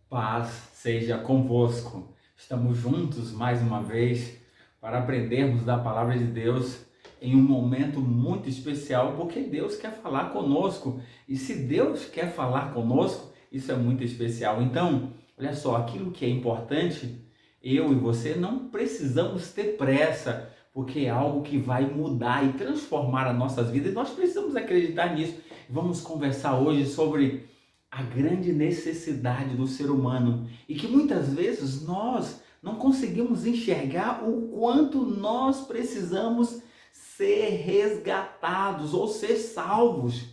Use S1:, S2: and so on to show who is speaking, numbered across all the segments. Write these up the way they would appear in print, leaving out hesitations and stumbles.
S1: Paz seja convosco. Estamos juntos mais uma vez para aprendermos da palavra de Deus em um momento muito especial, porque Deus quer falar conosco. E se Deus quer falar conosco, isso é muito especial. Então, olha só, aquilo que é importante, eu e você não precisamos ter pressa, porque é algo que vai mudar e transformar as nossas vidas. E nós precisamos acreditar nisso. Vamos conversar hoje sobre a grande necessidade do ser humano e que muitas vezes nós não conseguimos enxergar o quanto nós precisamos ser resgatados ou ser salvos.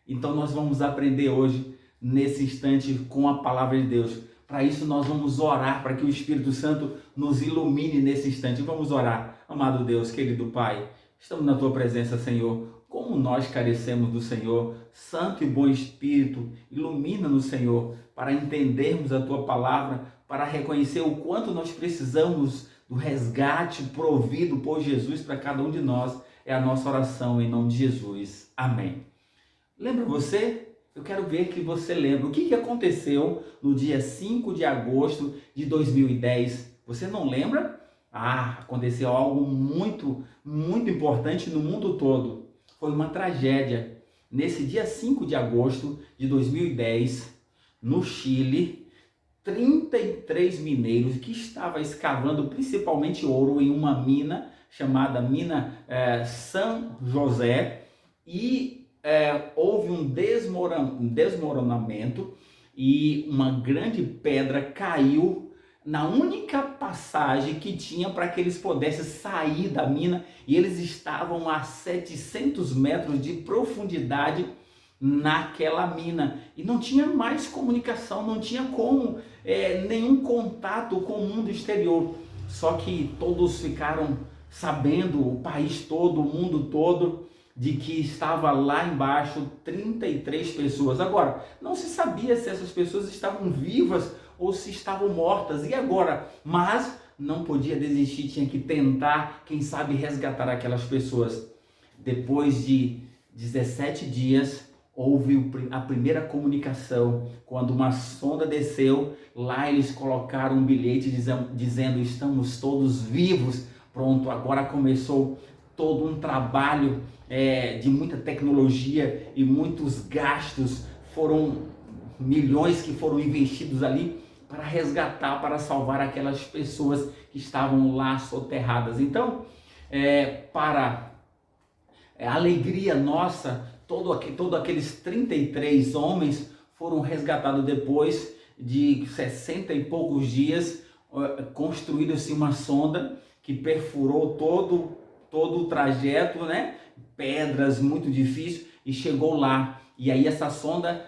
S1: Então nós vamos aprender hoje, nesse instante, com a palavra de Deus. Para isso nós vamos orar, para que o Espírito Santo nos ilumine nesse instante. Vamos orar. Amado Deus, querido Pai, estamos na Tua presença, Senhor. Como nós carecemos do Senhor, Santo e bom Espírito, ilumina-nos, Senhor, para entendermos a Tua palavra, para reconhecer o quanto nós precisamos do resgate provido por Jesus para cada um de nós. É a nossa oração em nome de Jesus. Amém. Lembra você? Eu quero ver que você lembra. O que aconteceu no dia 5 de agosto de 2010? Você não lembra? Aconteceu algo muito, muito importante no mundo todo. Foi uma tragédia. Nesse dia 5 de agosto de 2010, no Chile, 33 mineiros que estavam escavando principalmente ouro em uma mina chamada Mina São José e houve um desmoronamento e uma grande pedra caiu na única passagem que tinha para que eles pudessem sair da mina, e eles estavam a 700 metros de profundidade naquela mina e não tinha mais comunicação, não tinha como nenhum contato com o mundo exterior. Só que todos ficaram sabendo, o país todo, o mundo todo, de que estava lá embaixo 33 pessoas. Agora, não se sabia se essas pessoas estavam vivas ou se estavam mortas. E agora? Mas não podia desistir, tinha que tentar, quem sabe, resgatar aquelas pessoas. Depois de 17 dias, houve a primeira comunicação. Quando uma sonda desceu, lá eles colocaram um bilhete dizendo: estamos todos vivos. Pronto, agora começou todo um trabalho de muita tecnologia e muitos gastos. Foram milhões que foram investidos ali para resgatar, para salvar aquelas pessoas que estavam lá soterradas. Então, para a alegria nossa, todos aqueles 33 homens foram resgatados depois de 60 e poucos dias. Construída-se uma sonda que perfurou todo o trajeto, né? Pedras muito difíceis, e chegou lá. E aí essa sonda,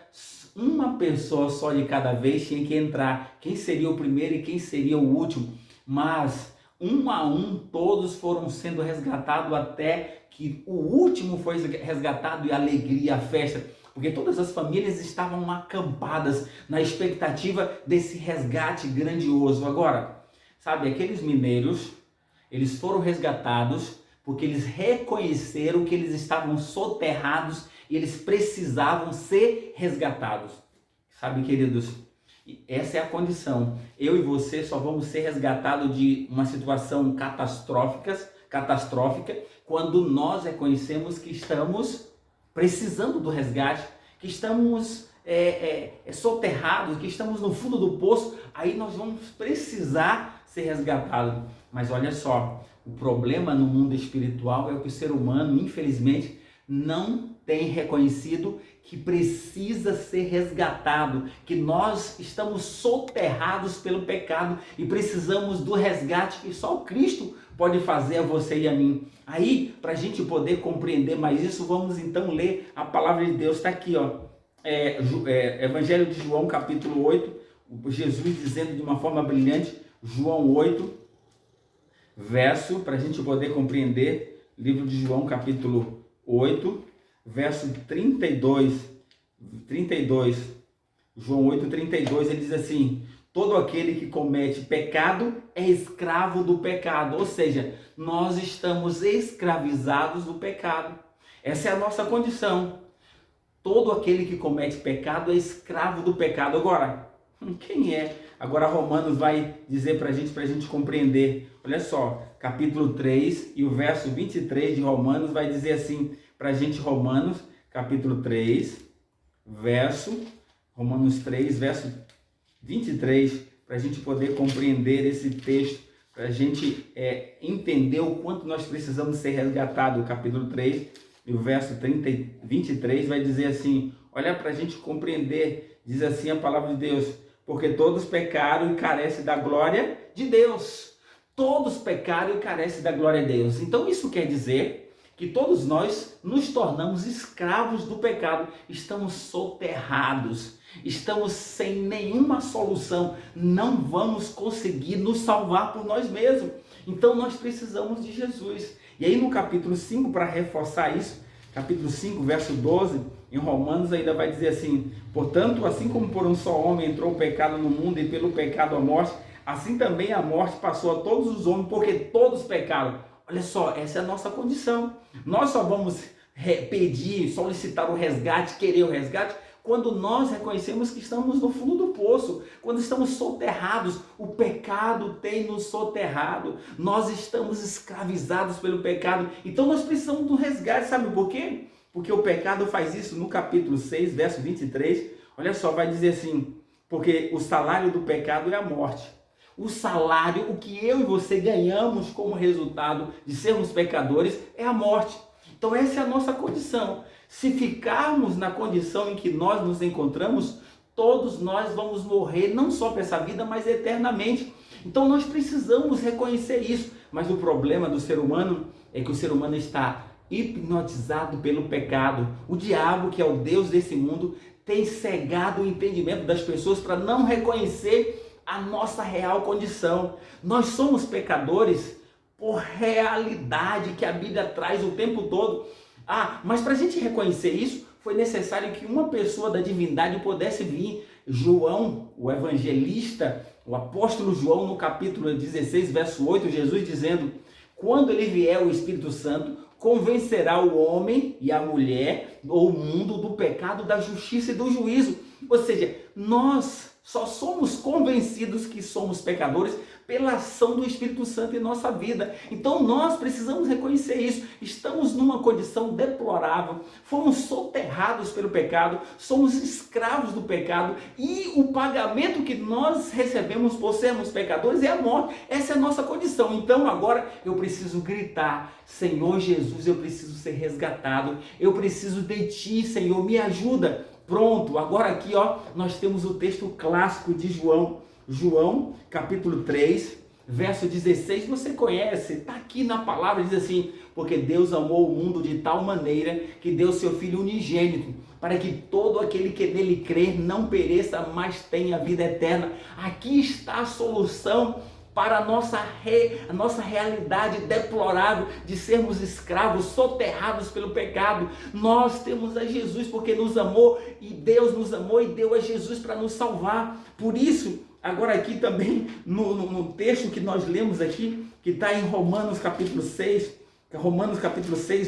S1: uma pessoa só de cada vez tinha que entrar. Quem seria o primeiro e quem seria o último? Mas um a um todos foram sendo resgatados até que o último foi resgatado, e a alegria, a festa, porque todas as famílias estavam acampadas na expectativa desse resgate grandioso. Agora, sabe, aqueles mineiros, eles foram resgatados porque eles reconheceram que eles estavam soterrados e eles precisavam ser resgatados. Sabe, queridos, essa é a condição. Eu e você só vamos ser resgatados de uma situação catastrófica quando nós reconhecemos que estamos precisando do resgate, que estamos soterrados, que estamos no fundo do poço. Aí nós vamos precisar ser resgatados. Mas olha só, o problema no mundo espiritual é que o ser humano, infelizmente, não tem reconhecido que precisa ser resgatado, que nós estamos soterrados pelo pecado e precisamos do resgate que só o Cristo pode fazer a você e a mim. Aí, para a gente poder compreender mais isso, vamos então ler a palavra de Deus. Está aqui, Evangelho de João, capítulo 8, Jesus dizendo de uma forma brilhante, João 8, verso, para a gente poder compreender, livro de João, capítulo 8, verso 32, João 8, 32, ele diz assim: todo aquele que comete pecado é escravo do pecado. Ou seja, nós estamos escravizados do pecado. Essa é a nossa condição. Todo aquele que comete pecado é escravo do pecado. Agora, Quem é? Agora Romanos vai dizer para a gente compreender. Olha só, capítulo 3 e o verso 23 de Romanos vai dizer assim para a gente, Romanos, capítulo 3, Romanos 3, verso 23, para a gente poder compreender esse texto, para a gente entender o quanto nós precisamos ser resgatados. O capítulo 3 e o verso 23 vai dizer assim, olha para a gente compreender, diz assim a palavra de Deus: porque todos pecaram e carecem da glória de Deus. Todos pecaram e carecem da glória de Deus. Então isso quer dizer que todos nós nos tornamos escravos do pecado, estamos soterrados, estamos sem nenhuma solução, não vamos conseguir nos salvar por nós mesmos. Então nós precisamos de Jesus. E aí no capítulo 5, para reforçar isso, capítulo 5, verso 12, em Romanos ainda vai dizer assim: portanto, assim como por um só homem entrou o pecado no mundo e pelo pecado a morte, assim também a morte passou a todos os homens, porque todos pecaram. Olha só, essa é a nossa condição. Nós só vamos pedir, solicitar o resgate, querer o resgate, quando nós reconhecemos que estamos no fundo do poço, quando estamos soterrados. O pecado tem nos soterrado, nós estamos escravizados pelo pecado, então nós precisamos do resgate. Sabe por quê? Porque o pecado faz isso. No capítulo 6, verso 23, olha só, vai dizer assim: porque o salário do pecado é a morte. O salário, o que eu e você ganhamos como resultado de sermos pecadores, é a morte. Então essa é a nossa condição. Se ficarmos na condição em que nós nos encontramos, todos nós vamos morrer, não só para essa vida, mas eternamente. Então nós precisamos reconhecer isso. Mas o problema do ser humano é que o ser humano está hipnotizado pelo pecado. O diabo, que é o Deus desse mundo, tem cegado o entendimento das pessoas para não reconhecer a nossa real condição. Nós somos pecadores por realidade que a Bíblia traz o tempo todo. Mas para a gente reconhecer isso, foi necessário que uma pessoa da divindade pudesse vir. João, o evangelista, o apóstolo João, no capítulo 16, verso 8, Jesus dizendo: quando ele vier, o Espírito Santo convencerá o homem e a mulher, ou o mundo, do pecado, da justiça e do juízo. Ou seja, nós só somos convencidos que somos pecadores pela ação do Espírito Santo em nossa vida. Então nós precisamos reconhecer isso. Estamos numa condição deplorável, fomos soterrados pelo pecado, somos escravos do pecado, e o pagamento que nós recebemos por sermos pecadores é a morte. Essa é a nossa condição. Então agora eu preciso gritar: Senhor Jesus, eu preciso ser resgatado, eu preciso de Ti, Senhor, me ajuda. Pronto, agora aqui nós temos o texto clássico de João, capítulo 3, verso 16, você conhece, está aqui na palavra, diz assim: porque Deus amou o mundo de tal maneira que deu seu Filho unigênito, para que todo aquele que nele crer não pereça, mas tenha vida eterna. Aqui está a solução para a nossa realidade deplorável de sermos escravos, soterrados pelo pecado. Nós temos a Jesus porque nos amou, e Deus nos amou e deu a Jesus para nos salvar. Por isso, agora aqui também, no texto que nós lemos aqui, que está em Romanos capítulo 6,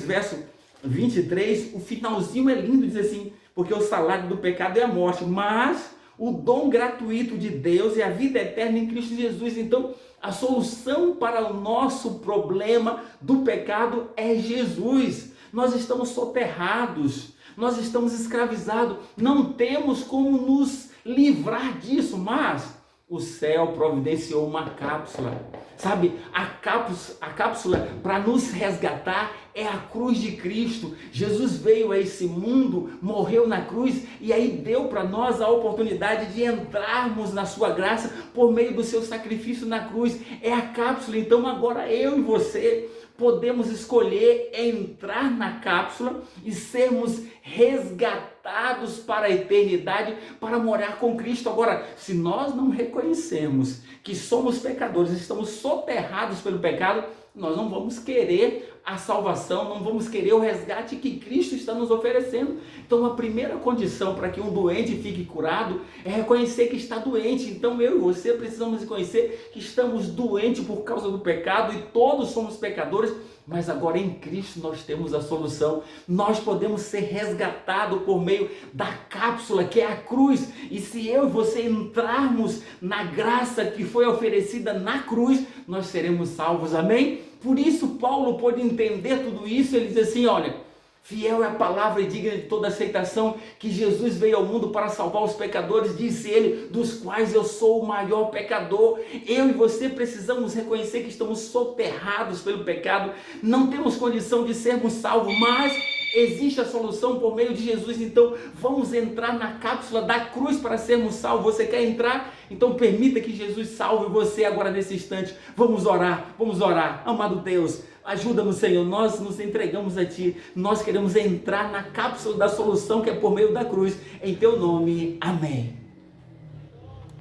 S1: verso 23, o finalzinho é lindo, diz assim: porque o salário do pecado é a morte, mas o dom gratuito de Deus é a vida eterna em Cristo Jesus. Então, a solução para o nosso problema do pecado é Jesus. Nós estamos soterrados, nós estamos escravizados, não temos como nos livrar disso, mas o céu providenciou uma cápsula. Sabe, a cápsula para nos resgatar é a cruz de Cristo. Jesus veio a esse mundo, morreu na cruz, e aí deu para nós a oportunidade de entrarmos na sua graça por meio do seu sacrifício na cruz. É a cápsula. Então agora eu e você podemos escolher entrar na cápsula e sermos resgatados para a eternidade, para morar com Cristo. Agora, se nós não reconhecemos que somos pecadores, estamos soterrados pelo pecado, nós não vamos querer a salvação, não vamos querer o resgate que Cristo está nos oferecendo. Então a primeira condição para que um doente fique curado é reconhecer que está doente. Então eu e você precisamos reconhecer que estamos doentes por causa do pecado, e todos somos pecadores, mas agora em Cristo nós temos a solução. Nós podemos ser resgatados por meio da cápsula que é a cruz. E se eu e você entrarmos na graça que foi oferecida na cruz, nós seremos salvos, amém? Por isso Paulo pôde entender tudo isso. Ele diz assim, olha, fiel é a palavra e digna de toda aceitação, que Jesus veio ao mundo para salvar os pecadores, disse ele, dos quais eu sou o maior pecador. Eu e você precisamos reconhecer que estamos soterrados pelo pecado, não temos condição de sermos salvos, mas existe a solução por meio de Jesus. Então vamos entrar na cápsula da cruz para sermos salvos. Você quer entrar? Então permita que Jesus salve você agora nesse instante. Vamos orar, amado Deus. Ajuda-nos, Senhor, nós nos entregamos a Ti, nós queremos entrar na cápsula da solução que é por meio da cruz, em Teu nome, amém.